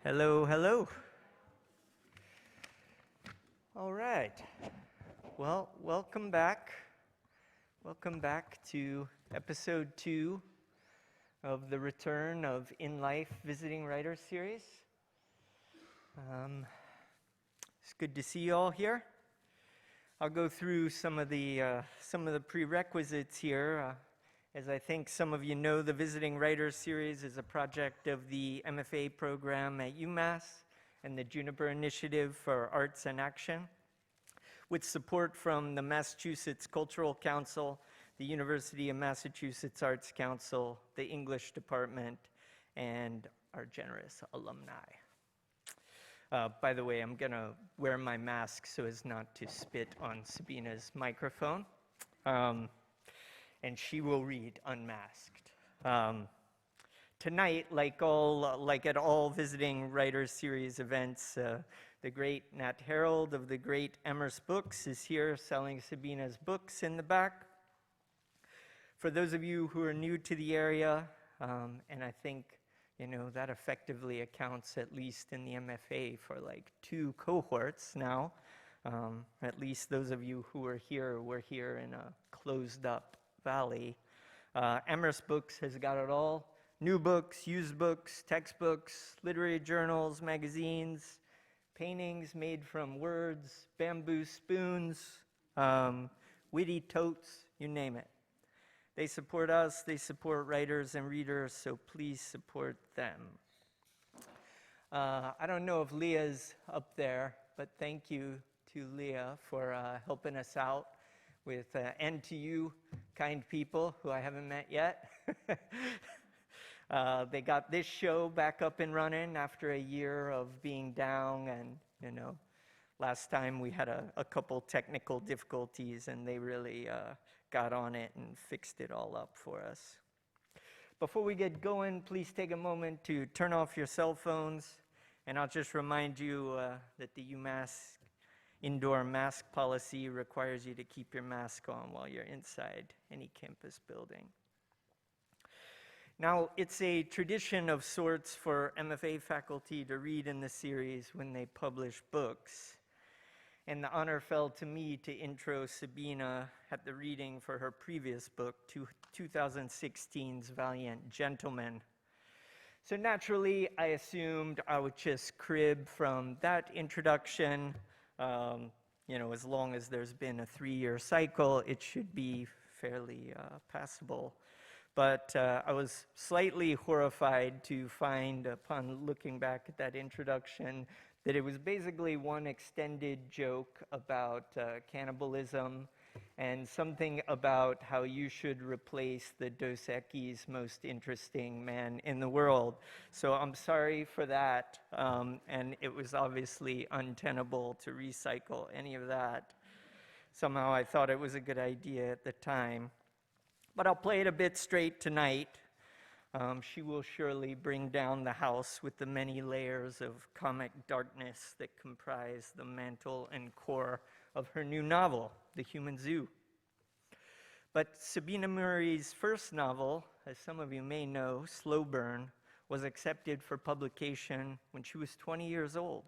Hello, hello. All right. Well, welcome back. Welcome back to episode 2 of the return of In Life Visiting Writers series. It's good to see you all here. I'll go through some of the prerequisites here. As I think some of you know, the Visiting Writers series is a project of the MFA program at UMass and the Juniper Initiative for Arts and Action, with support from the Massachusetts Cultural Council, the University of Massachusetts Arts Council, the English Department, and our generous alumni. By the way, I'm going to wear my mask so as not to spit on Sabina's microphone. And she will read unmasked. Tonight, like at all Visiting Writers series events, the great Nat Harold of the great Amherst Books is here selling Sabina's books in the back. For those of you who are new to the area, and I think that effectively accounts, at least in the MFA, for like 2 cohorts now. At least those of you who were here in a closed up valley. Amherst Books has got it all. New books, used books, textbooks, literary journals, magazines, paintings made from words, bamboo spoons, witty totes, you name it. They support us, they support writers and readers, so please support them. I don't know if Leah's up there, but thank you to Leah for helping us out with, and to you, kind people who I haven't met yet. They got this show back up and running after a year of being down, and last time we had a couple technical difficulties, and they really got on it and fixed it all up for us. Before we get going, please take a moment to turn off your cell phones, and I'll just remind you that the UMass indoor mask policy requires you to keep your mask on while you're inside any campus building. Now, it's a tradition of sorts for MFA faculty to read in the series when they publish books. And the honor fell to me to intro Sabina at the reading for her previous book, 2016's Valiant Gentlemen. So naturally, I assumed I would just crib from that introduction. As long as there's been a 3-year cycle, it should be fairly passable. But I was slightly horrified to find, upon looking back at that introduction, that it was basically one extended joke about cannibalism and something about how you should replace the Dos Equis most interesting man in the world. So I'm sorry for that, and it was obviously untenable to recycle any of that. Somehow I thought it was a good idea at the time. But I'll play it a bit straight tonight. She will surely bring down the house with the many layers of comic darkness that comprise the mantle and core of her new novel, The Human Zoo. But Sabina Murray's first novel, as some of you may know, Slow Burn, was accepted for publication when she was 20 years old.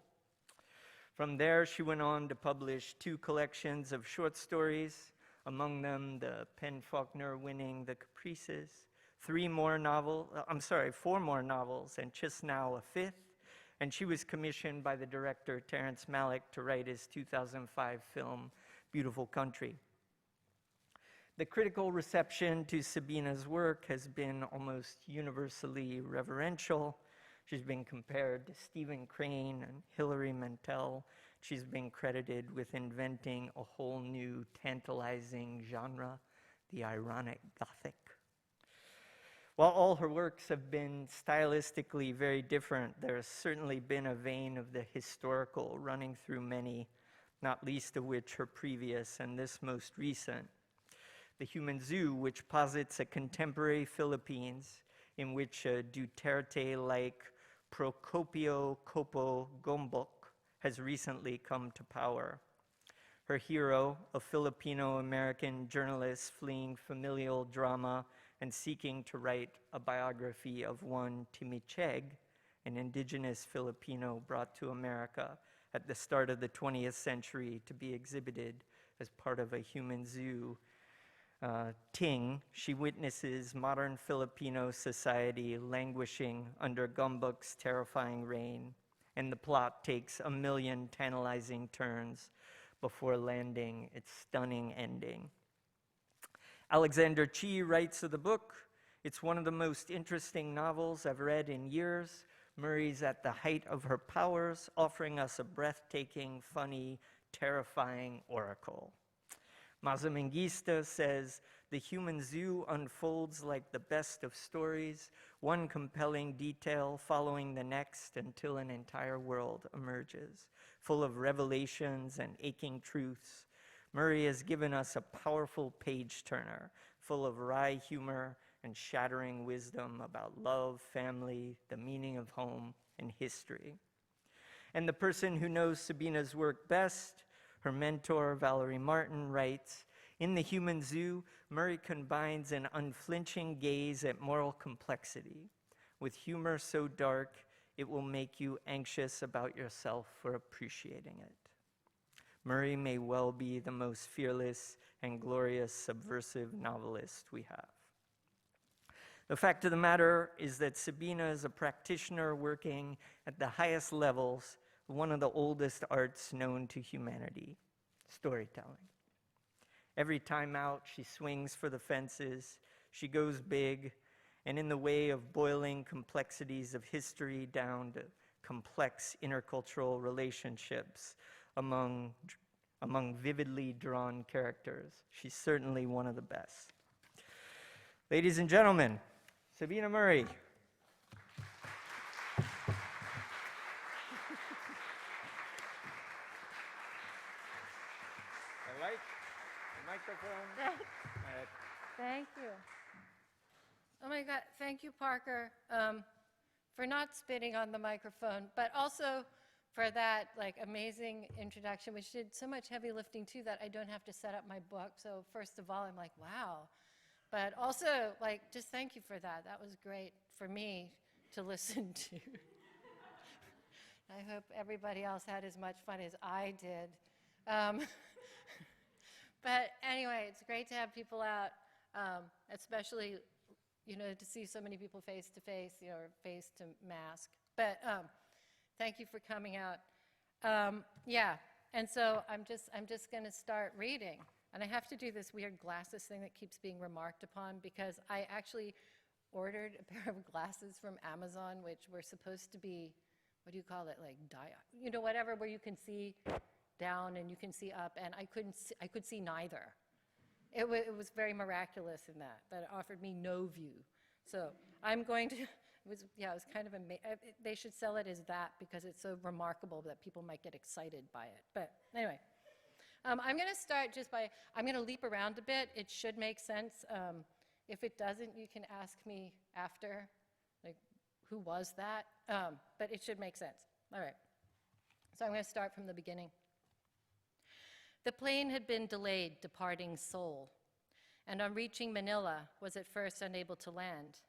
From there, she went on to publish 2 collections of short stories, among them the Faulkner winning The Caprices, 4 more novels, and just now a 5th. And she was commissioned by the director, Terrence Malick, to write his 2005 film, Beautiful Country. The critical reception to Sabina's work has been almost universally reverential. She's been compared to Stephen Crane and Hilary Mantel. She's been credited with inventing a whole new tantalizing genre, the ironic gothic. While all her works have been stylistically very different, there has certainly been a vein of the historical running through many, not least of which her previous and this most recent. The Human Zoo, which posits a contemporary Philippines in which a Duterte-like Procopio Copo Gombok has recently come to power. Her hero, a Filipino-American journalist fleeing familial drama and seeking to write a biography of one Timicheg, an indigenous Filipino brought to America at the start of the 20th century to be exhibited as part of a human zoo. Ting, she witnesses modern Filipino society languishing under Gumbuk's terrifying reign, and the plot takes a million tantalizing turns before landing its stunning ending. Alexander Chee writes of the book, "It's one of the most interesting novels I've read in years. Murray's at the height of her powers, offering us a breathtaking, funny, terrifying oracle." Mazamingista says, "The human zoo unfolds like the best of stories, one compelling detail following the next until an entire world emerges, full of revelations and aching truths. Murray has given us a powerful page-turner, full of wry humor and shattering wisdom about love, family, the meaning of home, and history." And the person who knows Sabina's work best, her mentor, Valerie Martin, writes, "In The Human Zoo, Murray combines an unflinching gaze at moral complexity with humor so dark it will make you anxious about yourself for appreciating it. Murray may well be the most fearless and glorious subversive novelist we have." The fact of the matter is that Sabina is a practitioner working at the highest levels, one of the oldest arts known to humanity, storytelling. Every time out, she swings for the fences, she goes big, and in the way of boiling complexities of history down to complex intercultural relationships among vividly drawn characters, she's certainly one of the best. Ladies and gentlemen, Sabina Murray. I like the microphone. Thank you. Oh my God, thank you, Parker, for not spitting on the microphone, but also for that amazing introduction, which did so much heavy lifting too that I don't have to set up my book. So first of all, I'm like, wow. But also, just thank you for that. That was great for me to listen to. I hope everybody else had as much fun as I did. But anyway, it's great to have people out, especially, to see so many people face to face, or face to mask. But thank you for coming out. Yeah, and so I'm just going to start reading. And I have to do this weird glasses thing that keeps being remarked upon, because I actually ordered a pair of glasses from Amazon, which were supposed to be, what do you call it, whatever, where you can see down and you can see up, and I could see neither. It was very miraculous in that it offered me no view. So I'm going to, it was kind of amazing. They should sell it as that, because it's so remarkable that people might get excited by it. But anyway. I'm going to start I'm going to leap around a bit. It should make sense. If it doesn't, you can ask me after, who was that? But it should make sense. All right. So I'm going to start from the beginning. The plane had been delayed departing Seoul, and on reaching Manila was at first unable to land.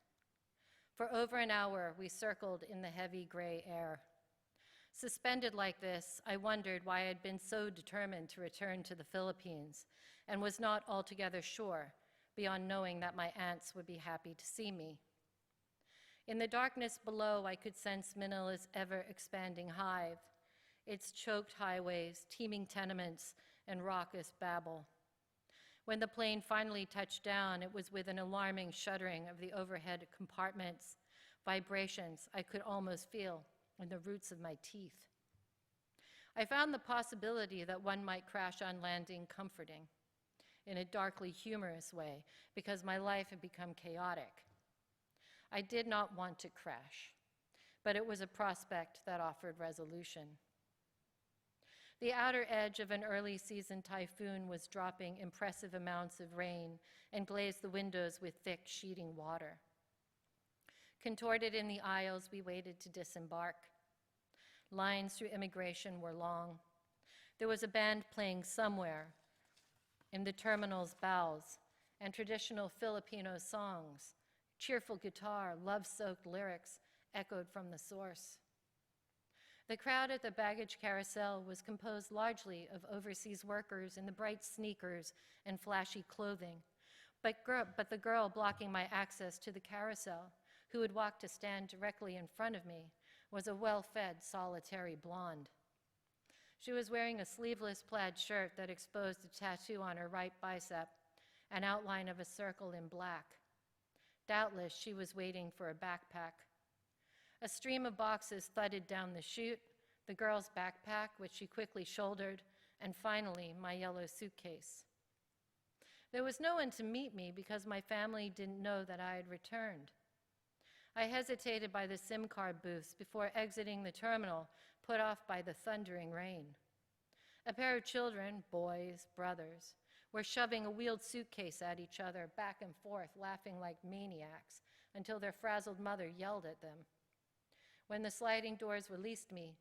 For over an hour, we circled in the heavy gray air. Suspended like this, I wondered why I had been so determined to return to the Philippines, and was not altogether sure, beyond knowing that my aunts would be happy to see me. In the darkness below, I could sense Manila's ever-expanding hive, its choked highways, teeming tenements, and raucous babble. When the plane finally touched down, it was with an alarming shuddering of the overhead compartments, vibrations I could almost feel in the roots of my teeth. I found the possibility that one might crash on landing comforting, in a darkly humorous way, because my life had become chaotic. I did not want to crash, but it was a prospect that offered resolution. The outer edge of an early season typhoon was dropping impressive amounts of rain and glazed the windows with thick, sheeting water. Contorted in the aisles, we waited to disembark. Lines through immigration were long. There was a band playing somewhere in the terminal's bowels, and traditional Filipino songs, cheerful guitar, love-soaked lyrics, echoed from the source. The crowd at the baggage carousel was composed largely of overseas workers in the bright sneakers and flashy clothing, but the girl blocking my access to the carousel, who had walked to stand directly in front of me, was a well-fed, solitary blonde. She was wearing a sleeveless plaid shirt that exposed a tattoo on her right bicep, an outline of a circle in black. Doubtless, she was waiting for a backpack. A stream of boxes thudded down the chute, the girl's backpack, which she quickly shouldered, and finally, my yellow suitcase. There was no one to meet me because my family didn't know that I had returned. I hesitated by the SIM card booths before exiting the terminal, put off by the thundering rain. A pair of children, boys, brothers, were shoving a wheeled suitcase at each other, back and forth, laughing like maniacs, until their frazzled mother yelled at them. When the sliding doors released me,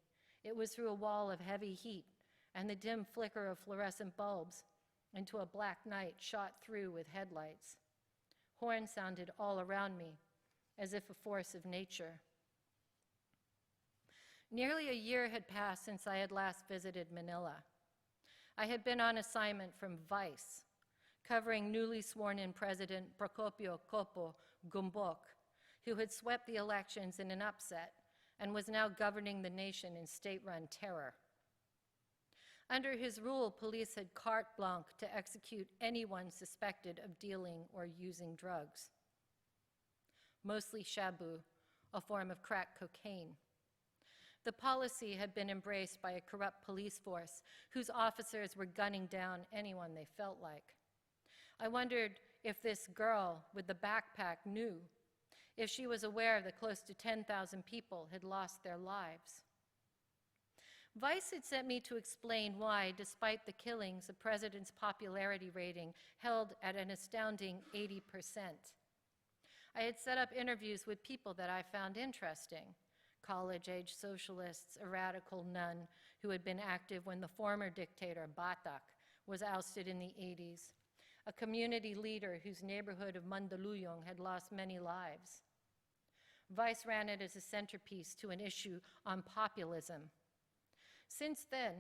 it was through a wall of heavy heat and the dim flicker of fluorescent bulbs into a black night shot through with headlights. Horns sounded all around me, as if a force of nature. Nearly a year had passed since I had last visited Manila. I had been on assignment from Vice, covering newly sworn-in President Procopio Copo Gumbok, who had swept the elections in an upset and was now governing the nation in state-run terror. Under his rule, police had carte blanche to execute anyone suspected of dealing or using drugs, mostly shabu, a form of crack cocaine. The policy had been embraced by a corrupt police force whose officers were gunning down anyone they felt like. I wondered if this girl with the backpack knew, if she was aware that close to 10,000 people had lost their lives. Vice had sent me to explain why, despite the killings, the president's popularity rating held at an astounding 80%. I had set up interviews with people that I found interesting. College-age socialists, a radical nun who had been active when the former dictator, Batak, was ousted in the 80s, a community leader whose neighborhood of Mandaluyong had lost many lives. Vice ran it as a centerpiece to an issue on populism. Since then,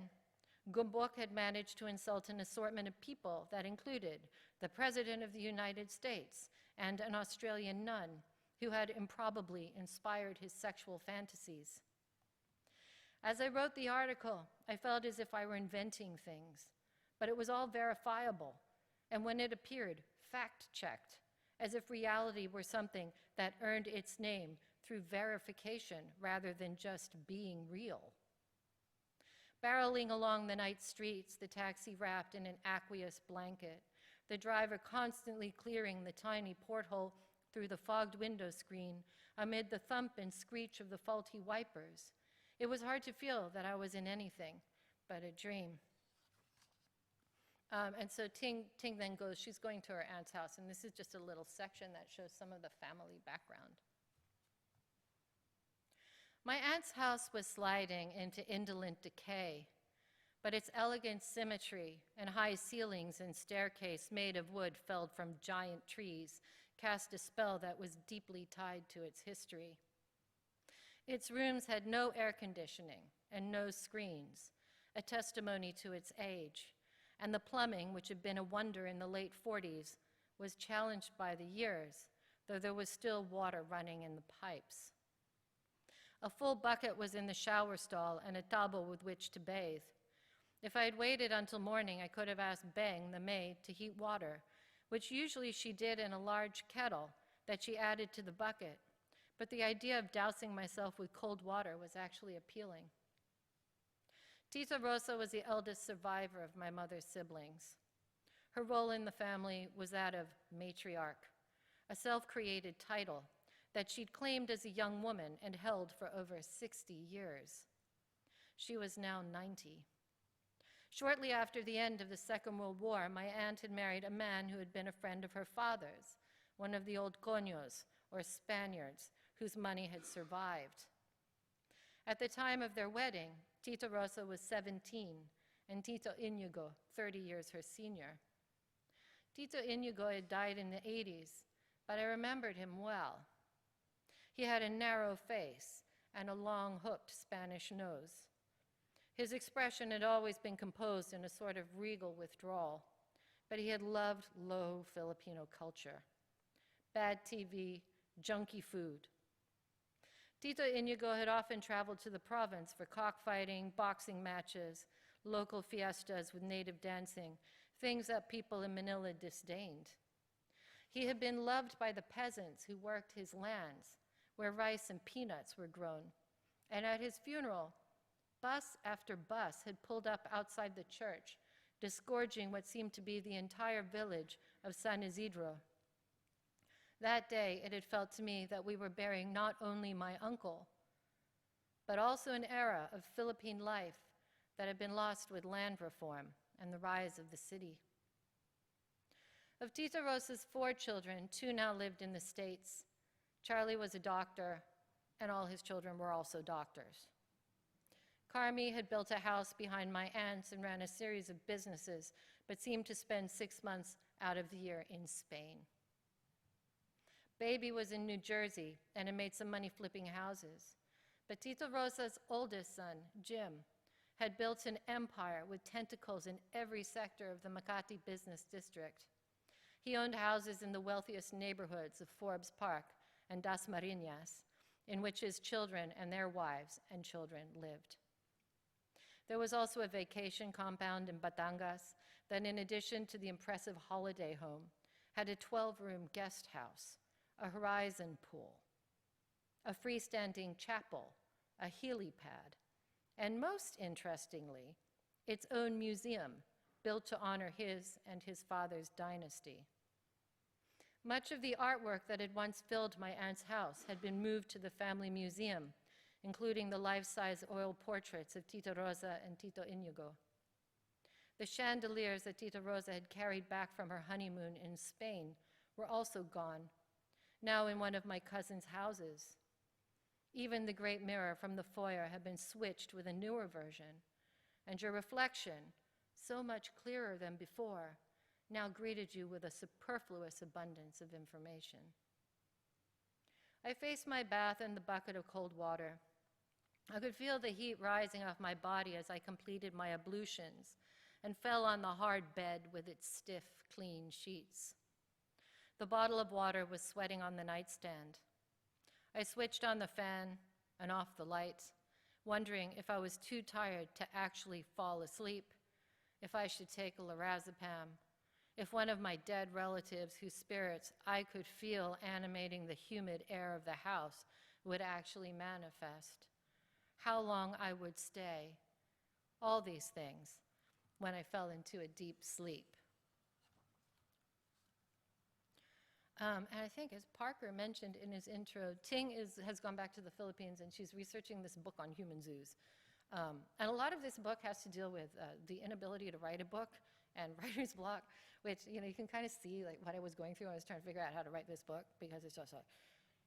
Gumbok had managed to insult an assortment of people that included the President of the United States and an Australian nun who had improbably inspired his sexual fantasies. As I wrote the article, I felt as if I were inventing things, but it was all verifiable, and when it appeared, fact-checked, as if reality were something that earned its name through verification rather than just being real. Barreling along the night streets, the taxi wrapped in an aqueous blanket, the driver constantly clearing the tiny porthole through the fogged window screen amid the thump and screech of the faulty wipers. It was hard to feel that I was in anything but a dream. And so Ting then goes, she's going to her aunt's house, and this is just a little section that shows some of the family background. My aunt's house was sliding into indolent decay, but its elegant symmetry and high ceilings and staircase made of wood felled from giant trees cast a spell that was deeply tied to its history. Its rooms had no air conditioning and no screens, a testimony to its age, and the plumbing, which had been a wonder in the late 40s, was challenged by the years, though there was still water running in the pipes. A full bucket was in the shower stall and a towel with which to bathe. If I had waited until morning, I could have asked Beng, the maid, to heat water, which usually she did in a large kettle that she added to the bucket, but the idea of dousing myself with cold water was actually appealing. Tita Rosa was the eldest survivor of my mother's siblings. Her role in the family was that of matriarch, a self-created title that she'd claimed as a young woman and held for over 60 years. She was now 90. Shortly after the end of the Second World War, my aunt had married a man who had been a friend of her father's, one of the old coños, or Spaniards, whose money had survived. At the time of their wedding, Tita Rosa was 17, and Tito Inigo, 30 years her senior. Tito Inigo had died in the 80s, but I remembered him well. He had a narrow face and a long, hooked Spanish nose. His expression had always been composed in a sort of regal withdrawal, but he had loved low Filipino culture. Bad TV, junky food. Tito Inigo had often traveled to the province for cockfighting, boxing matches, local fiestas with native dancing, things that people in Manila disdained. He had been loved by the peasants who worked his lands, where rice and peanuts were grown. And at his funeral, bus after bus had pulled up outside the church, disgorging what seemed to be the entire village of San Isidro. That day, it had felt to me that we were burying not only my uncle, but also an era of Philippine life that had been lost with land reform and the rise of the city. Of Tita Rosa's 4 children, 2 now lived in the States. Charlie was a doctor, and all his children were also doctors. Carmi had built a house behind my aunt's and ran a series of businesses, but seemed to spend 6 months out of the year in Spain. Baby was in New Jersey and had made some money flipping houses. But Tita Rosa's oldest son, Jim, had built an empire with tentacles in every sector of the Makati business district. He owned houses in the wealthiest neighborhoods of Forbes Park and Dasmariñas, in which his children and their wives and children lived. There was also a vacation compound in Batangas that, in addition to the impressive holiday home, had a 12-room guest house, a horizon pool, a freestanding chapel, a helipad, and most interestingly, its own museum built to honor his and his father's dynasty. Much of the artwork that had once filled my aunt's house had been moved to the family museum, including the life-size oil portraits of Tita Rosa and Tito Inigo. The chandeliers that Tita Rosa had carried back from her honeymoon in Spain were also gone, now in one of my cousin's houses. Even the great mirror from the foyer had been switched with a newer version, and your reflection, so much clearer than before, now greeted you with a superfluous abundance of information. I faced my bath in the bucket of cold water. I could feel the heat rising off my body as I completed my ablutions and fell on the hard bed with its stiff, clean sheets. The bottle of water was sweating on the nightstand. I switched on the fan and off the lights, wondering if I was too tired to actually fall asleep, if I should take a lorazepam, if one of my dead relatives whose spirits I could feel animating the humid air of the house would actually manifest, how long I would stay, all these things, when I fell into a deep sleep. And I think, as Parker mentioned in his intro, Ting has gone back to the Philippines, and she's researching this book on human zoos. And a lot of this book has to deal with the inability to write a book and writer's block, which you can kind of see like what I was going through when I was trying to figure out how to write this book, because it's just like,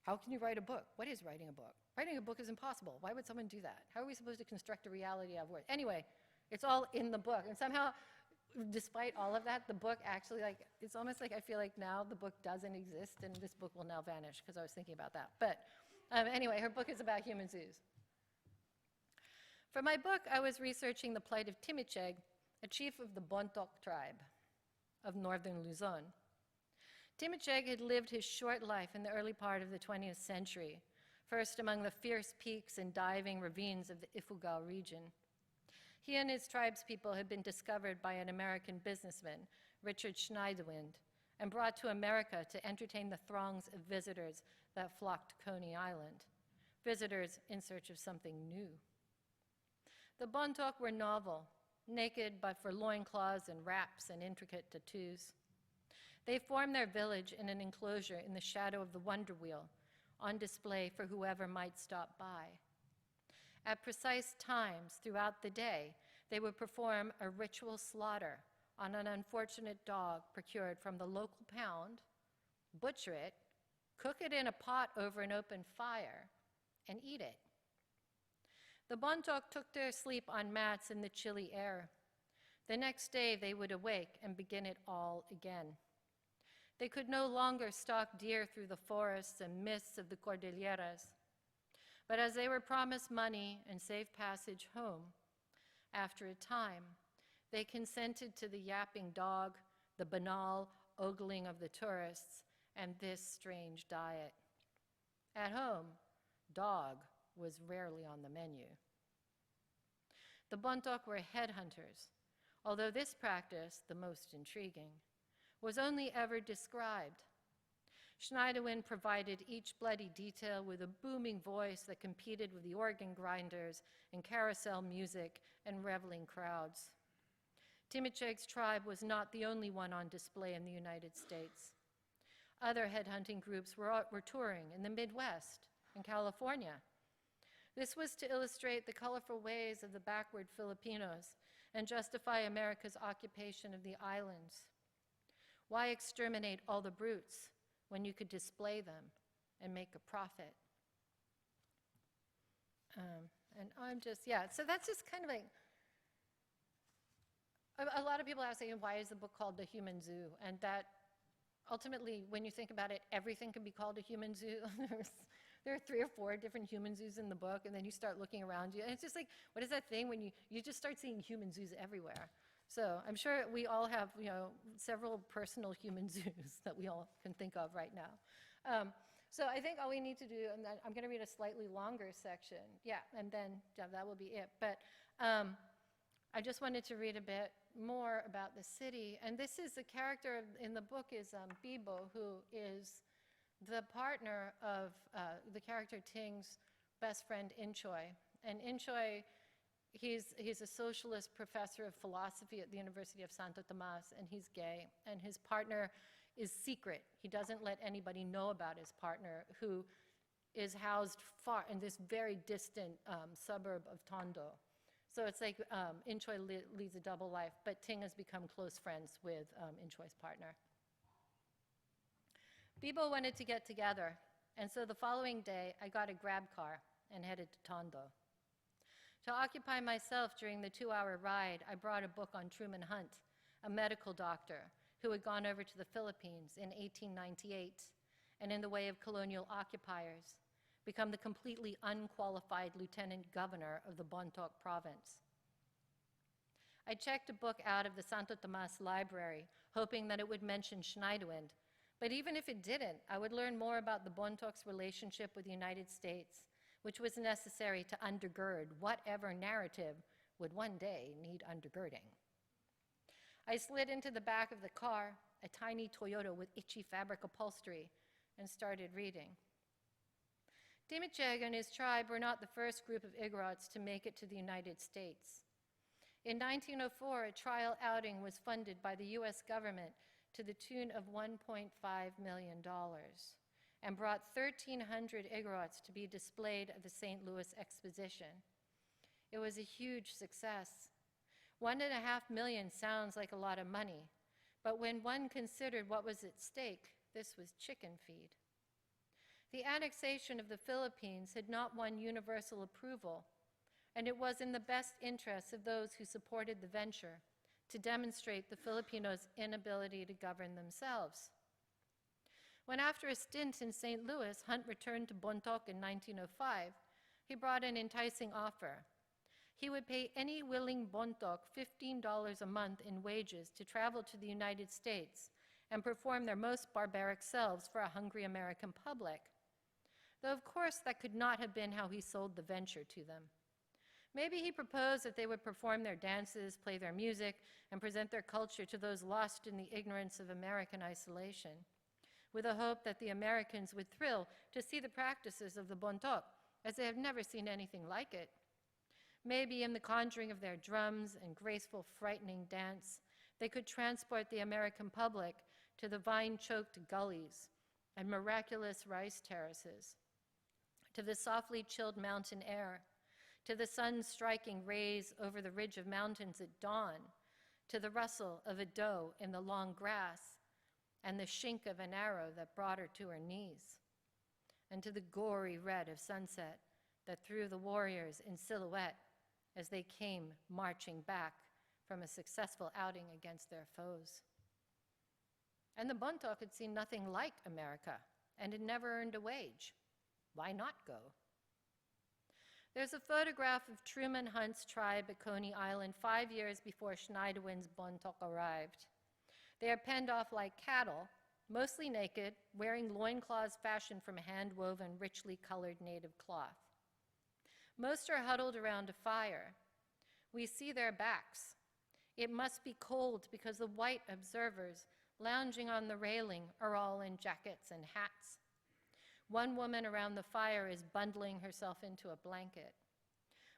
how can you write a book? What is writing a book? Writing a book is impossible. Why would someone do that? How are we supposed to construct a reality out of words? Anyway, it's all in the book, and somehow, despite all of that, the book actually, it's almost like I feel like now the book doesn't exist and this book will now vanish, because I was thinking about that. But anyway, her book is about human zoos. For my book, I was researching the plight of Timicheg, a chief of the Bontoc tribe of northern Luzon. Timicheg had lived his short life in the early part of the 20th century, first among the fierce peaks and diving ravines of the Ifugao region. He and his tribespeople had been discovered by an American businessman, Richard Schneiderwind, and brought to America to entertain the throngs of visitors that flocked to Coney Island, visitors in search of something new. The Bontoc were novel, naked but for loincloths and wraps and intricate tattoos. They formed their village in an enclosure in the shadow of the Wonder Wheel, on display for whoever might stop by. At precise times throughout the day, they would perform a ritual slaughter on an unfortunate dog procured from the local pound, butcher it, cook it in a pot over an open fire, and eat it. The Bontoc took their sleep on mats in the chilly air. The next day, they would awake and begin it all again. They could no longer stalk deer through the forests and mists of the Cordilleras. But as they were promised money and safe passage home, after a time, they consented to the yapping dog, the banal ogling of the tourists, and this strange diet. At home, dog was rarely on the menu. The Bontoc were headhunters, although this practice, the most intriguing, was only ever described. Schneiderwin provided each bloody detail with a booming voice that competed with the organ grinders and carousel music and reveling crowds. Timiceg's tribe was not the only one on display in the United States. Other headhunting groups were touring in the Midwest and California. This was to illustrate the colorful ways of the backward Filipinos and justify America's occupation of the islands. Why exterminate all the brutes when you could display them and make a profit? And I'm just, yeah, so that's just kind of like, a lot of people are saying, why is the book called The Human Zoo? And that, ultimately, when you think about it, everything can be called a human zoo. There are 3 or 4 different human zoos in the book, and then you start looking around you, and it's just like, what is that thing when you just start seeing human zoos everywhere? So I'm sure we all have, several personal human zoos that we all can think of right now. So I think all we need to do, and then I'm going to read a slightly longer section, and then that will be it. But I just wanted to read a bit more about the city, and this is the character in the book is Bibo, who is the partner of the character Ting's best friend Inchoy. And Inchoy, he's a socialist professor of philosophy at the University of Santo Tomas, and he's gay, and his partner is secret. He doesn't let anybody know about his partner, who is housed far in this very distant suburb of Tondo. So it's like Inchoy leads a double life, but Ting has become close friends with Inchoy's partner. Bibo wanted to get together, and so the following day, I got a grab car and headed to Tondo. To occupy myself during the 2-hour ride, I brought a book on Truman Hunt, a medical doctor who had gone over to the Philippines in 1898 and, in the way of colonial occupiers, become the completely unqualified lieutenant governor of the Bontoc province. I checked a book out of the Santo Tomas library, hoping that it would mention Schneiderwin, but even if it didn't, I would learn more about the Bontoc's relationship with the United States, which was necessary to undergird whatever narrative would one day need undergirding. I slid into the back of the car, a tiny Toyota with itchy fabric upholstery, and started reading. Timiceg and his tribe were not the first group of Igorots to make it to the United States. In 1904, a trial outing was funded by the U.S. government to the tune of $1.5 million and brought 1,300 Igorots to be displayed at the St. Louis Exposition. It was a huge success. $1.5 million sounds like a lot of money, but when one considered what was at stake, this was chicken feed. The annexation of the Philippines had not won universal approval, and it was in the best interests of those who supported the venture to demonstrate the Filipinos' inability to govern themselves. When, after a stint in St. Louis, Hunt returned to Bontoc in 1905, he brought an enticing offer. He would pay any willing Bontoc $15 a month in wages to travel to the United States and perform their most barbaric selves for a hungry American public. Though, of course, that could not have been how he sold the venture to them. Maybe he proposed that they would perform their dances, play their music, and present their culture to those lost in the ignorance of American isolation, with a hope that the Americans would thrill to see the practices of the Bontoc, as they have never seen anything like it. Maybe in the conjuring of their drums and graceful, frightening dance, they could transport the American public to the vine-choked gullies and miraculous rice terraces, to the softly chilled mountain air, to the sun striking rays over the ridge of mountains at dawn, to the rustle of a doe in the long grass, and the shink of an arrow that brought her to her knees, and to the gory red of sunset that threw the warriors in silhouette as they came marching back from a successful outing against their foes. And the Bontoc had seen nothing like America and had never earned a wage. Why not go? There's a photograph of Truman Hunt's tribe at Coney Island 5 years before Schneiderwin's Bontoc arrived. They are penned off like cattle, mostly naked, wearing loincloths fashioned from hand-woven, richly colored native cloth. Most are huddled around a fire. We see their backs. It must be cold because the white observers lounging on the railing are all in jackets and hats. One woman around the fire is bundling herself into a blanket.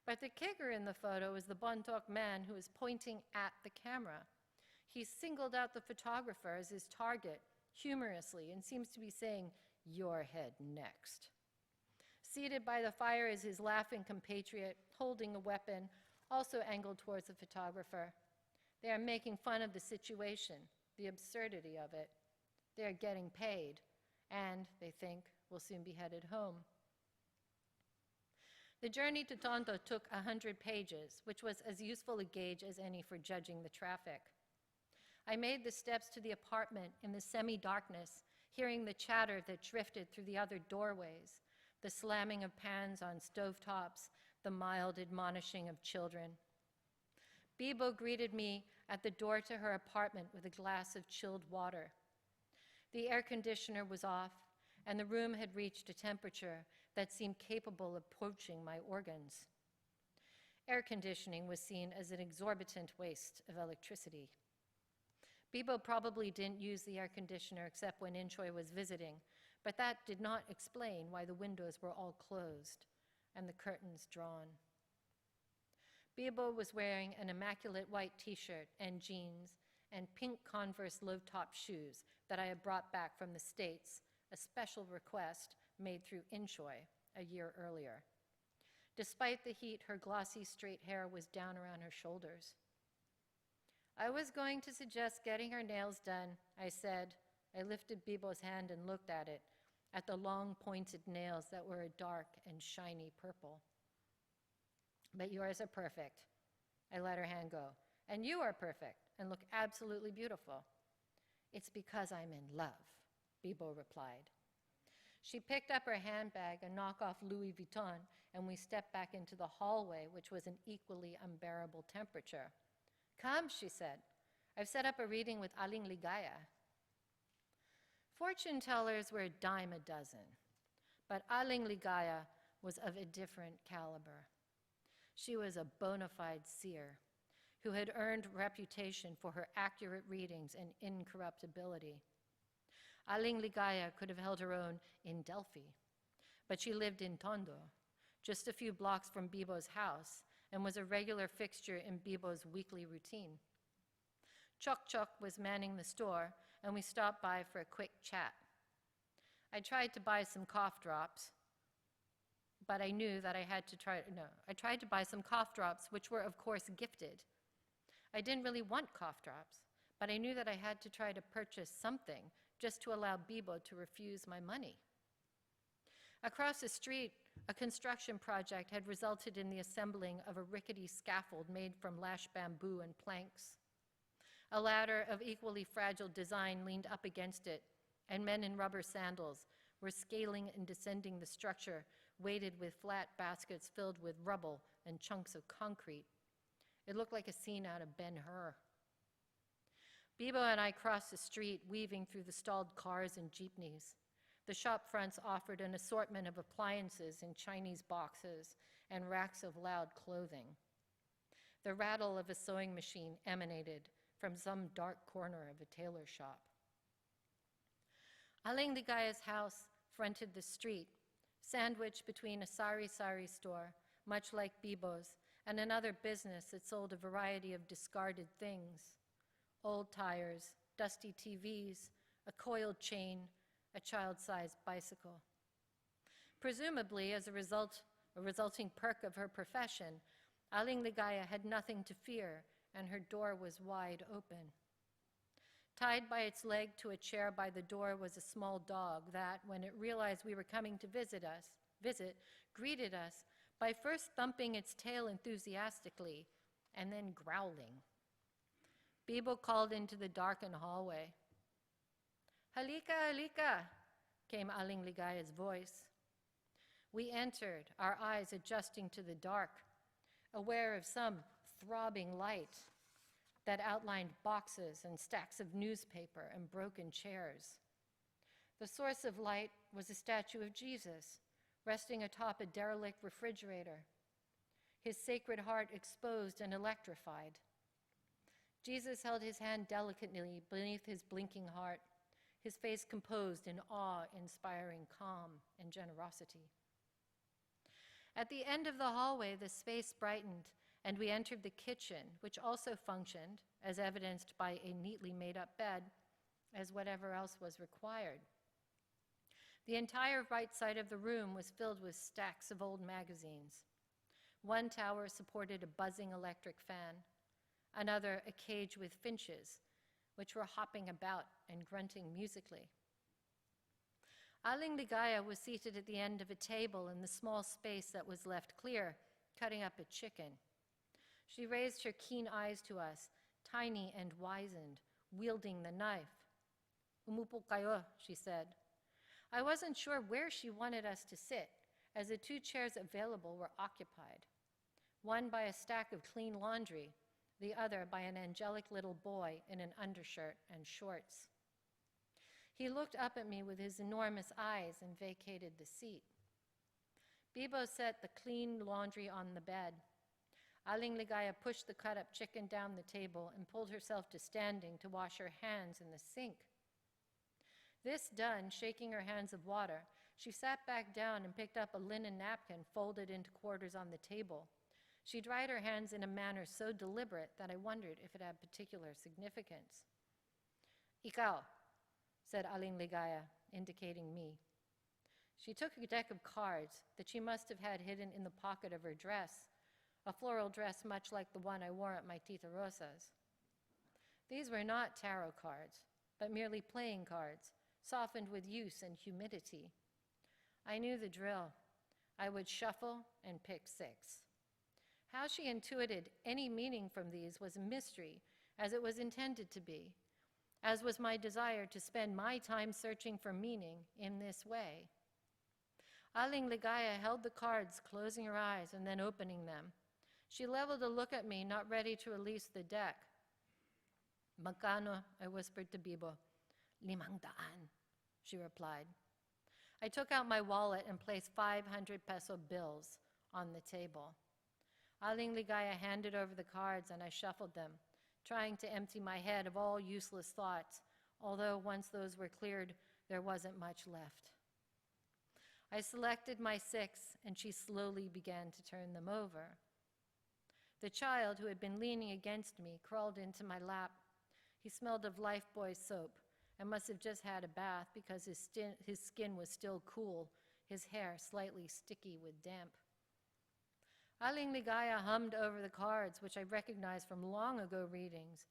But the kicker in the photo is the Bontoc man who is pointing at the camera. He singled out the photographer as his target, humorously, and seems to be saying, "Your head next." Seated by the fire is his laughing compatriot, holding a weapon, also angled towards the photographer. They are making fun of the situation, the absurdity of it. They are getting paid, and, they think, will soon be headed home. The journey to Tondo took 100 pages, which was as useful a gauge as any for judging the traffic. I made the steps to the apartment in the semi-darkness, hearing the chatter that drifted through the other doorways, the slamming of pans on stovetops, the mild admonishing of children. Bibo greeted me at the door to her apartment with a glass of chilled water. The air conditioner was off, and the room had reached a temperature that seemed capable of poaching my organs. Air conditioning was seen as an exorbitant waste of electricity. Bibo probably didn't use the air conditioner except when Inchoy was visiting, but that did not explain why the windows were all closed and the curtains drawn. Bibo was wearing an immaculate white t-shirt and jeans and pink Converse low-top shoes that I had brought back from the States, a special request made through Inchoy a year earlier. Despite the heat, her glossy straight hair was down around her shoulders. "I was going to suggest getting her nails done," I said. I lifted Bibo's hand and looked at it, at the long pointed nails that were a dark and shiny purple. "But yours are perfect." I let her hand go. "And you are perfect and look absolutely beautiful." "It's because I'm in love," Bibo replied. She picked up her handbag, a knockoff Louis Vuitton, and we stepped back into the hallway, which was an equally unbearable temperature. "Come," she said. "I've set up a reading with Aling Ligaya." Fortune tellers were a dime a dozen, but Aling Ligaya was of a different caliber. She was a bona fide seer who had earned reputation for her accurate readings and incorruptibility. Aling Ligaya could have held her own in Delphi, but she lived in Tondo, just a few blocks from Bibo's house, and was a regular fixture in Bibo's weekly routine. Chok Chok was manning the store, and we stopped by for a quick chat. I tried to buy some cough drops, but I knew that I tried to buy some cough drops, which were, of course, gifted. I didn't really want cough drops, but I knew that I had to try to purchase something just to allow Bibo to refuse my money. Across the street, a construction project had resulted in the assembling of a rickety scaffold made from lash bamboo and planks. A ladder of equally fragile design leaned up against it, and men in rubber sandals were scaling and descending the structure, weighted with flat baskets filled with rubble and chunks of concrete. It looked like a scene out of Ben-Hur. Bibo and I crossed the street, weaving through the stalled cars and jeepneys. The shop fronts offered an assortment of appliances in Chinese boxes and racks of loud clothing. The rattle of a sewing machine emanated from some dark corner of a tailor shop. Aling Ligaya's house fronted the street, sandwiched between a sari-sari store, much like Bibo's, and another business that sold a variety of discarded things: old tires, dusty TVs, a coiled chain, a child-sized bicycle. Presumably, as a resulting perk of her profession, Aling Ligaya had nothing to fear, and her door was wide open. Tied by its leg to a chair by the door was a small dog that, when it realized we were coming to visit, greeted us by first thumping its tail enthusiastically and then growling. Bibo called into the darkened hallway. "Halika, halika," came Aling Ligaya's voice. We entered, our eyes adjusting to the dark, aware of some throbbing light that outlined boxes and stacks of newspaper and broken chairs. The source of light was a statue of Jesus, resting atop a derelict refrigerator, his sacred heart exposed and electrified. Jesus held his hand delicately beneath his blinking heart, his face composed in awe-inspiring calm and generosity. At the end of the hallway, the space brightened, and we entered the kitchen, which also functioned, as evidenced by a neatly made-up bed, as whatever else was required. The entire right side of the room was filled with stacks of old magazines. One tower supported a buzzing electric fan, another a cage with finches, which were hopping about and grunting musically. Aling Ligaya was seated at the end of a table in the small space that was left clear, cutting up a chicken. She raised her keen eyes to us, tiny and wizened, wielding the knife. "Umupo kayo," she said. I wasn't sure where she wanted us to sit, as the two chairs available were occupied, one by a stack of clean laundry, the other by an angelic little boy in an undershirt and shorts. He looked up at me with his enormous eyes and vacated the seat. Bibo set the clean laundry on the bed. Aling Ligaya pushed the cut-up chicken down the table and pulled herself to standing to wash her hands in the sink. This done, shaking her hands of water, she sat back down and picked up a linen napkin folded into quarters on the table. She dried her hands in a manner so deliberate that I wondered if it had particular significance. "Ikaw," said Aling Ligaya, indicating me. She took a deck of cards that she must have had hidden in the pocket of her dress, a floral dress much like the one I wore at my Tita Rosa's. These were not tarot cards, but merely playing cards, softened with use and humidity. I knew the drill. I would shuffle and pick 6. How she intuited any meaning from these was a mystery, as it was intended to be, as was my desire to spend my time searching for meaning in this way. Aling Ligaya held the cards, closing her eyes and then opening them. She leveled a look at me, not ready to release the deck. "Magkano," I whispered to Bibo. "500, she replied. I took out my wallet and placed 500 peso bills on the table. Aling Ligaya handed over the cards and I shuffled them, trying to empty my head of all useless thoughts, although once those were cleared, there wasn't much left. I selected my 6 and she slowly began to turn them over. The child, who had been leaning against me, crawled into my lap. He smelled of Lifebuoy soap and must have just had a bath because his skin was still cool, his hair slightly sticky with damp. Aling Ligaya hummed over the cards, which I recognized from long ago readings.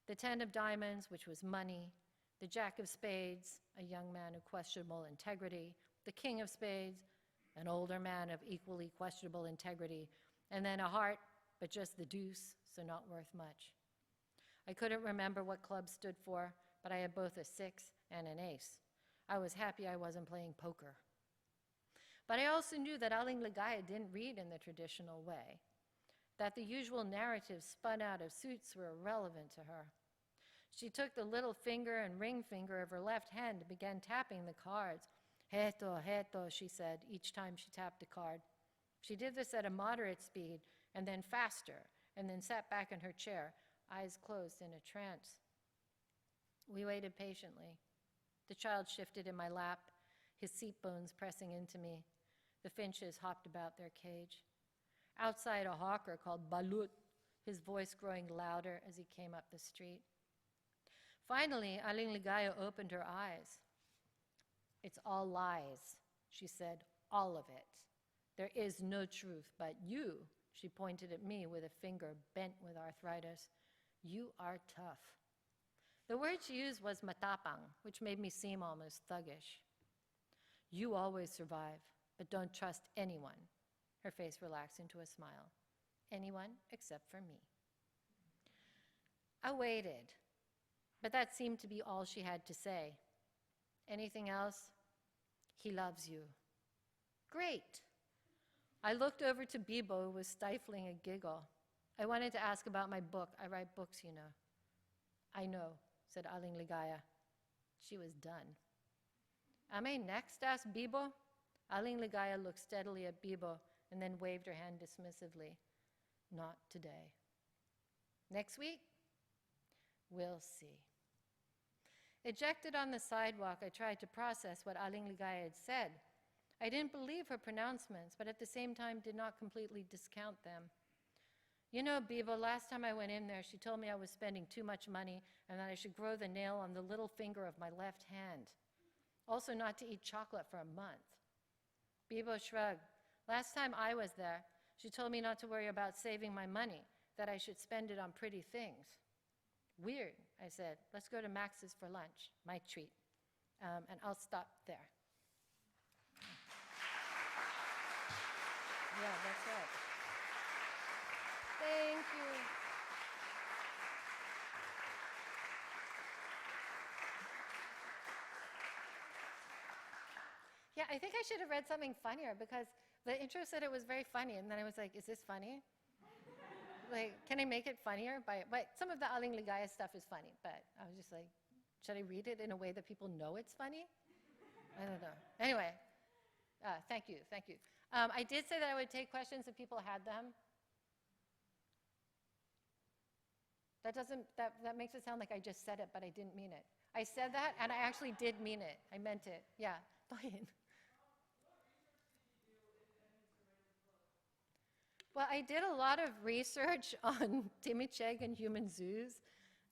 The 10 of diamonds, which was money, the Jack of spades, a young man of questionable integrity, the King of spades, an older man of equally questionable integrity, and then a heart, but just the deuce, so not worth much. I couldn't remember what club stood for, but I had both a 6 and an ace. I was happy I wasn't playing poker. But I also knew that Aling Ligaya didn't read in the traditional way, that the usual narratives spun out of suits were irrelevant to her. She took the little finger and ring finger of her left hand and began tapping the cards. "Heto, heto," she said each time she tapped a card. She did this at a moderate speed and then faster, and then sat back in her chair, eyes closed in a trance. We waited patiently. The child shifted in my lap, his seat bones pressing into me. The finches hopped about their cage. Outside, a hawker called Balut, his voice growing louder as he came up the street. Finally, Aling Ligaya opened her eyes. "It's all lies," she said, "all of it. There is no truth, but you," she pointed at me with a finger bent with arthritis, "you are tough." The word she used was matapang, which made me seem almost thuggish. "You always survive, but don't trust anyone." Her face relaxed into a smile. "Anyone except for me." I waited, but that seemed to be all she had to say. Anything else? He loves you. Great. I looked over to Bibo, who was stifling a giggle. I wanted to ask about my book. I write books, you know. I know, said Aling Ligaya. She was done. Am I next? Asked Bibo. Aling Ligaya looked steadily at Bibo and then waved her hand dismissively. Not today. Next week? We'll see. Ejected on the sidewalk, I tried to process what Aling Ligaya had said. I didn't believe her pronouncements, but at the same time did not completely discount them. You know, Bibo, last time I went in there, she told me I was spending too much money and that I should grow the nail on the little finger of my left hand. Also not to eat chocolate for a month. Bibo shrugged. Last time I was there, she told me not to worry about saving my money, that I should spend it on pretty things. Weird, I said. Let's go to Max's for lunch, my treat. And I'll stop there. Yeah, that's right. Thank you. Yeah, I think I should have read something funnier because the intro said it was very funny, and then I was like, is this funny? Like, can I make it funnier? But some of the Aling Ligaya stuff is funny, but I was just like, should I read it in a way that people know it's funny? I don't know. Anyway, thank you. I did say that I would take questions if people had them. That makes it sound like I just said it, but I didn't mean it. I said that, and I actually did mean it. I meant it. Yeah, fine. Well, I did a lot of research on Timicheg and human zoos,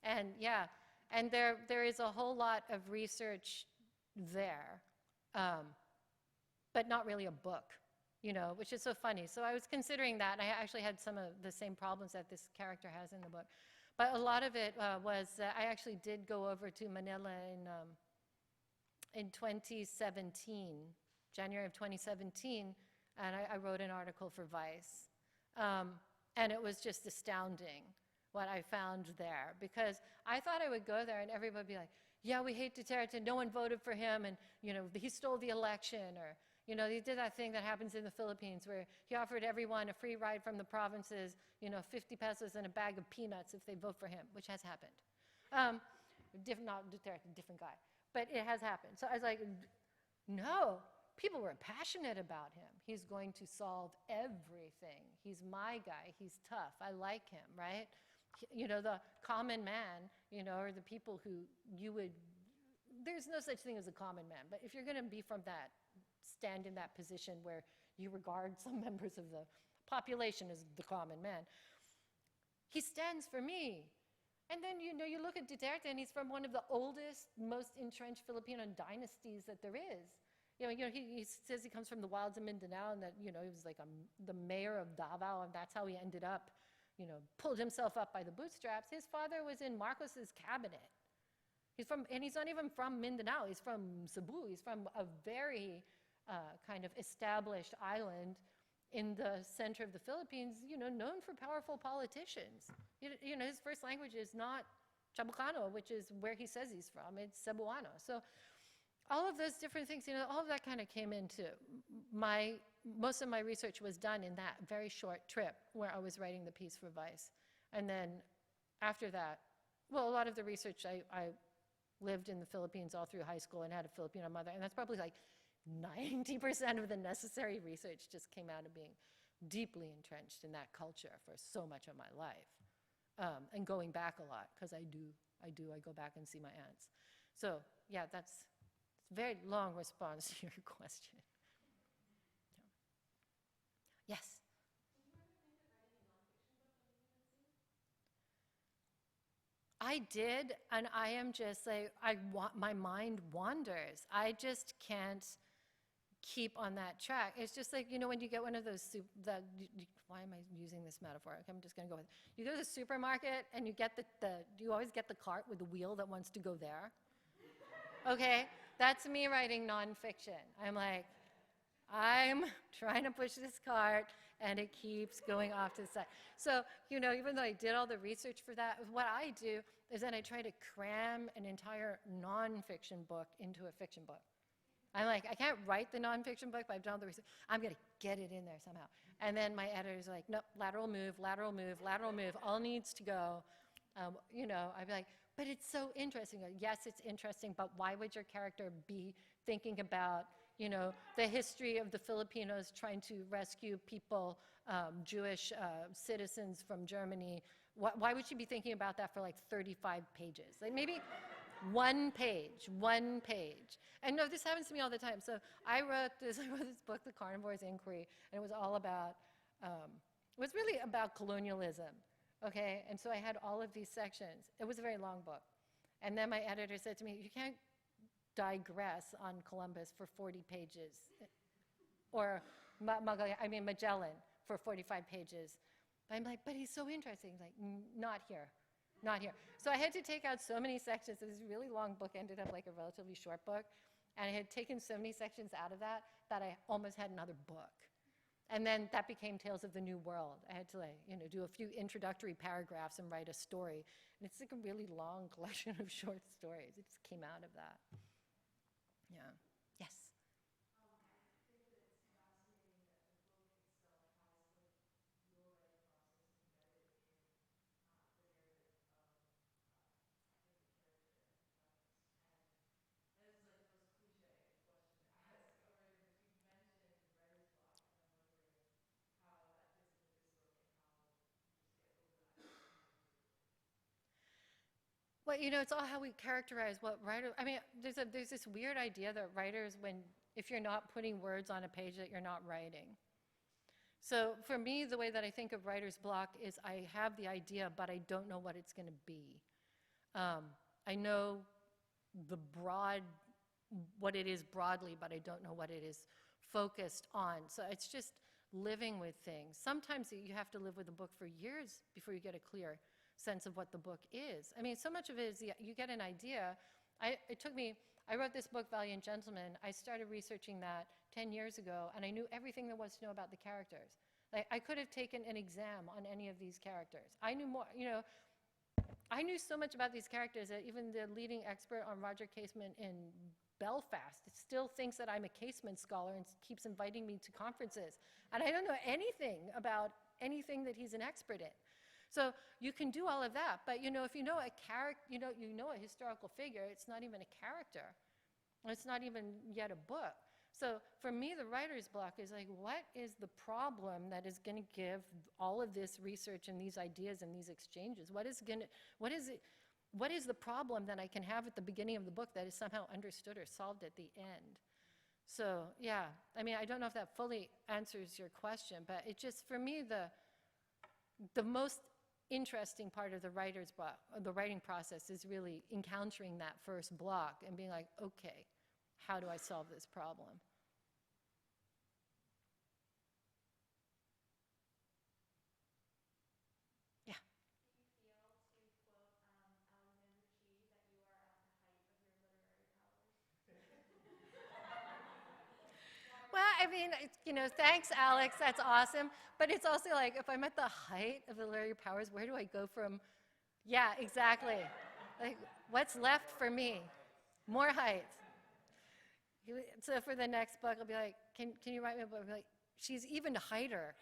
and yeah, and there is a whole lot of research there, but not really a book, you know, which is so funny. So I was considering that, and I actually had some of the same problems that this character has in the book. But a lot of it was, I actually did go over to Manila in 2017, January of 2017, and I wrote an article for Vice. And it was just astounding what I found there, because I thought I would go there and everybody would be like, yeah, we hate Duterte, no one voted for him, and you know, he stole the election, or you know, he did that thing that happens in the Philippines where he offered everyone a free ride from the provinces, you know, 50 pesos and a bag of peanuts if they vote for him, which has happened. Not Duterte, different guy, but it has happened. So I was like, no, people were passionate about him. He's going to solve everything. He's my guy. He's tough. I like him, right? You know, the common man, you know, or the people who you would, there's no such thing as a common man, but if you're going to be from that, stand in that position where you regard some members of the population as the common man, he stands for me. And then, you know, you look at Duterte, and he's from one of the oldest, most entrenched Filipino dynasties that there is. You know, he says he comes from the wilds of Mindanao, and that, you know, he was like the mayor of Davao, and that's how he ended up, you know, pulled himself up by the bootstraps. His father was in Marcos's cabinet. And he's not even from Mindanao. He's from Cebu. He's from a very kind of established island in the center of the Philippines, you know, known for powerful politicians. You know, his first language is not Chabucano, which is where he says he's from. It's Cebuano. So all of those different things, you know, all of that kind of came into most of my research was done in that very short trip where I was writing the piece for Vice. And then after that, well, a lot of the research, I lived in the Philippines all through high school and had a Filipino mother, and that's probably like 90% of the necessary research just came out of being deeply entrenched in that culture for so much of my life. And going back a lot, because I go back and see my aunts. So yeah, that's a very long response to your question. Yes? I did, and I am just like, my mind wanders. I just can't keep on that track. It's just like, you know, when you get one of those, why am I using this metaphor? Okay, I'm just gonna go with it. You go to the supermarket and you get you always get the cart with the wheel that wants to go there. Okay, that's me writing nonfiction. I'm like, I'm trying to push this cart, and it keeps going off to the side. So, even though I did all the research for that, what I do is then I try to cram an entire nonfiction book into a fiction book. I'm like, I can't write the nonfiction book, but I've done all the research. I'm going to get it in there somehow. And then my editor's like, nope, lateral move, lateral move, lateral move, all needs to go. I'd be like, but it's so interesting. Yes, it's interesting, but why would your character be thinking about, the history of the Filipinos trying to rescue people, Jewish citizens from Germany? Why would she be thinking about that for like 35 pages? Like maybe one page. And no, this happens to me all the time. So I wrote this book, The Carnivore's Inquiry, and it was all about, it was really about colonialism, okay? And so I had all of these sections. It was a very long book. And then my editor said to me, you can't digress on Columbus for 40 pages, or Magellan for 45 pages. I'm like, but he's so interesting. He's like, not here. So I had to take out so many sections. This really long book ended up like a relatively short book. And I had taken so many sections out of that I almost had another book. And then that became Tales of the New World. I had to do a few introductory paragraphs and write a story. And it's like a really long collection of short stories. It just came out of that. Yeah. Yes. Well, it's all how we characterize what writer. There's this weird idea that writers, if you're not putting words on a page, that you're not writing. So for me, the way that I think of writer's block is I have the idea, but I don't know what it's going to be. I know what it is broadly, but I don't know what it is focused on. So it's just living with things. Sometimes you have to live with a book for years before you get a clear sense of what the book is. So much of it is you get an idea. I wrote this book, Valiant Gentlemen. I started researching that 10 years ago, and I knew everything there was to know about the characters. Like, I could have taken an exam on any of these characters. I knew more, I knew so much about these characters that even the leading expert on Roger Casement in Belfast still thinks that I'm a Casement scholar and keeps inviting me to conferences. And I don't know anything about anything that he's an expert in. So you can do all of that, but if you know a character, you know a historical figure, it's not even a character. It's not even yet a book. So for me, the writer's block is like, what is the problem that is going to give all of this research and these ideas and these exchanges? What is the problem that I can have at the beginning of the book that is somehow understood or solved at the end? So yeah, I don't know if that fully answers your question, but it just, for me, the most interesting part of the writer's block, the writing process, is really encountering that first block and being like, okay, how do I solve this problem? Yeah. Do you feel, to quote Alexander Chee, that you are at the height of your literary powers? Well, thanks, Alex. That's awesome. But it's also like, if I'm at the height of the literary powers, where do I go from? Yeah, exactly. Like, what's left for me? More height. So for the next book, I'll be like, can you write me a book? I'll be like, she's even heighter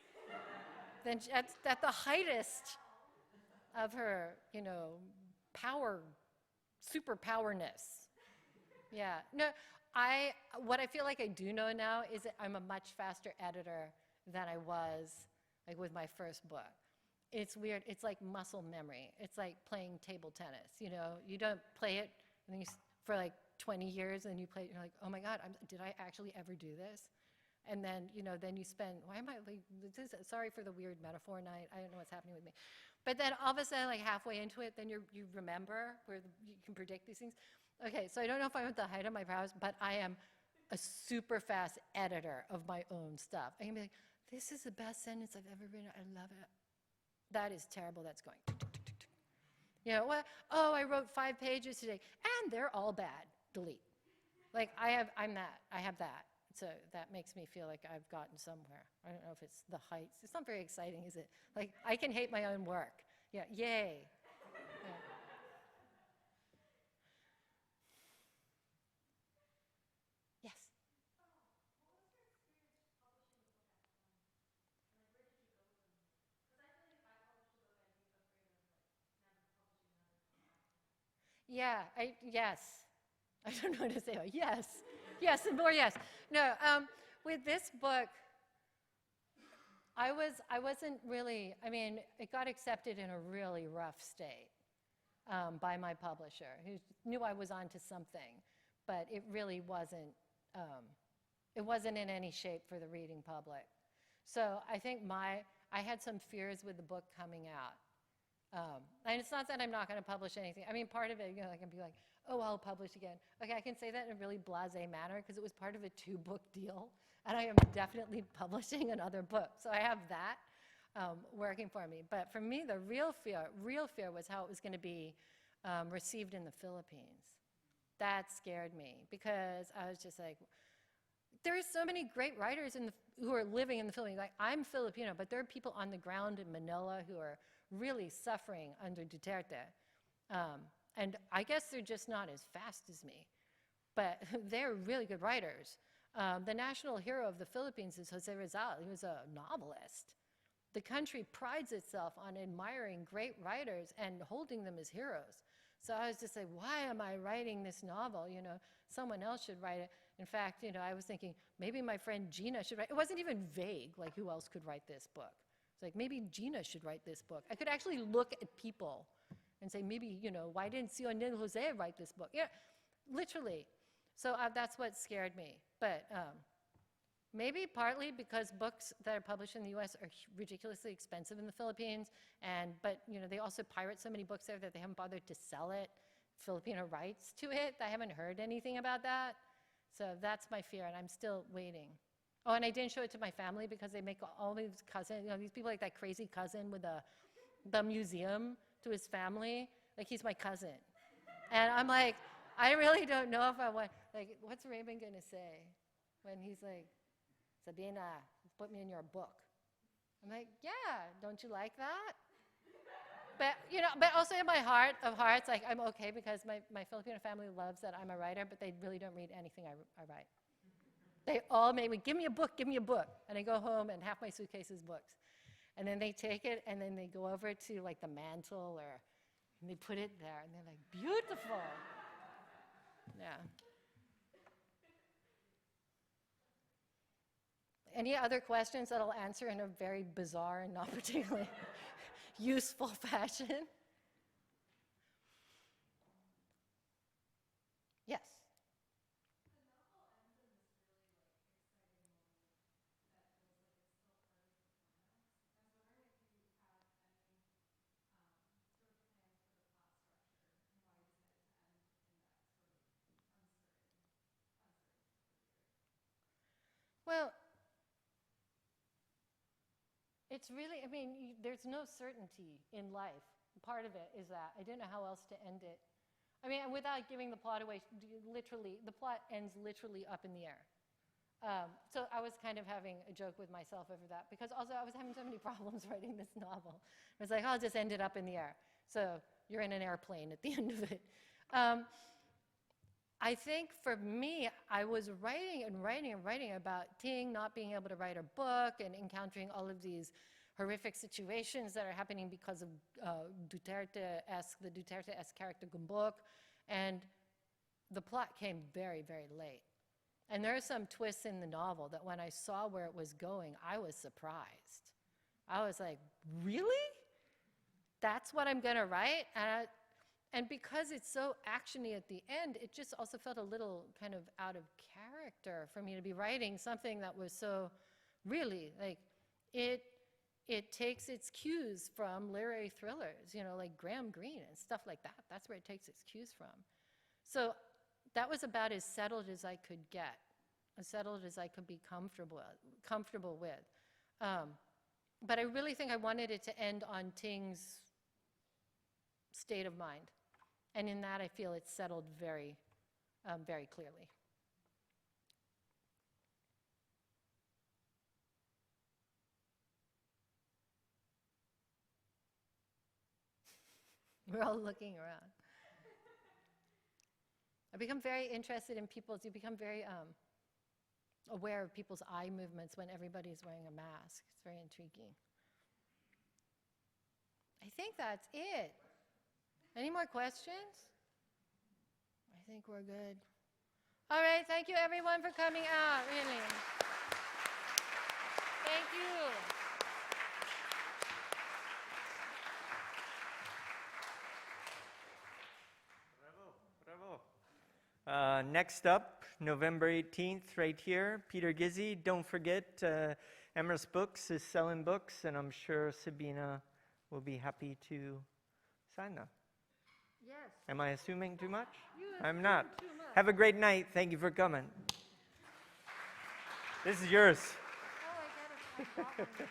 than at the heightest of her, power, superpowerness. Yeah. No, what I feel like I do know now is that I'm a much faster editor than I was like with my first book. It's weird. It's like muscle memory. It's like playing table tennis. You don't play it and then for like 20 years, and you play it, you're like, oh my God, did I actually ever do this? And then, then you spend, why am I, like, sorry for the weird metaphor night, I don't know what's happening with me. But then all of a sudden, like halfway into it, then you remember where you can predict these things. Okay, so I don't know if I'm at the height of my powers, but I am a super fast editor of my own stuff. I can be like, this is the best sentence I've ever written, I love it. That is terrible, that's going. I wrote 5 pages today, and they're all bad. Delete. Like, I have that. So that makes me feel like I've gotten somewhere. I don't know if it's the heights. It's not very exciting, is it? Like, I can hate my own work. Yeah, yay. Yeah. Yes. Yeah, yes. I don't know what to say. Yes. Yes, and more yes. No, with this book, I wasn't really, I mean, it got accepted in a really rough state by my publisher, who knew I was onto something, but it really wasn't in any shape for the reading public. So I think I had some fears with the book coming out. And it's not that I'm not going to publish anything. I mean, part of it, I can be like, oh, I'll publish again. Okay, I can say that in a really blasé manner because it was part of a 2-book deal, and I am definitely publishing another book. So I have that working for me. But for me, the real fear was how it was going to be received in the Philippines. That scared me because I was just like, there are so many great writers who are living in the Philippines. Like, I'm Filipino, but there are people on the ground in Manila who are really suffering under Duterte. And I guess they're just not as fast as me, but they're really good writers. The national hero of the Philippines is Jose Rizal. He was a novelist. The country prides itself on admiring great writers and holding them as heroes. So I was just like, why am I writing this novel? Someone else should write it. In fact, I was thinking maybe my friend Gina should write. It wasn't even vague, like who else could write this book. It's like maybe Gina should write this book. I could actually look at people and say, maybe, why didn't Sionel Jose write this book? Yeah, literally. So that's what scared me. But maybe partly because books that are published in the US are ridiculously expensive in the Philippines, but they also pirate so many books there that they haven't bothered to sell it, Filipino rights to it. I haven't heard anything about that. So that's my fear, and I'm still waiting. Oh, and I didn't show it to my family because they make all these cousins, these people like that crazy cousin with the museum to his family. Like, he's my cousin. And I'm like, I really don't know if I want, like, what's Raymond going to say when he's like, Sabina, put me in your book. I'm like, yeah, don't you like that? But also in my heart of hearts, like, I'm okay because my Filipino family loves that I'm a writer, but they really don't read anything I write. They all make me, give me a book. And I go home and half my suitcase is books. And then they take it and then they go over to like the mantle and they put it there and they're like, beautiful. Yeah. Any other questions that I'll answer in a very bizarre and not particularly useful fashion? Yes. Well, it's really, I mean, there's no certainty in life. Part of it is that I didn't know how else to end it. I mean, without giving the plot away, literally, the plot ends literally up in the air. So I was kind of having a joke with myself over that because also I was having so many problems writing this novel. I was like, I'll just end it up in the air. So you're in an airplane at the end of it. I think for me, I was writing about Ting not being able to write a book and encountering all of these horrific situations that are happening because of the Duterte-esque character Gumbok. And the plot came very, very late. And there are some twists in the novel that when I saw where it was going, I was surprised. I was like, really? That's what I'm going to write? And because it's so actiony at the end, it just also felt a little kind of out of character for me to be writing something that was so really, like, it takes its cues from literary thrillers, like Graham Greene and stuff like that. That's where it takes its cues from. So that was about as settled as I could get, as settled as I could be comfortable with. But I really think I wanted it to end on Ting's state of mind. And in that, I feel it's settled very, very clearly. We're all looking around. I become very interested in you become very aware of people's eye movements when everybody's wearing a mask. It's very intriguing. I think that's it. Any more questions? I think we're good. All right, thank you everyone for coming out, really. Thank you. Bravo. Next up, November 18th, right here, Peter Gizzi. Don't forget, Amherst Books is selling books, and I'm sure Sabina will be happy to sign them. Yes. Am I assuming too much? You I'm not. assume too much. Have a great night. Thank you for coming. This is yours. Oh, I got it.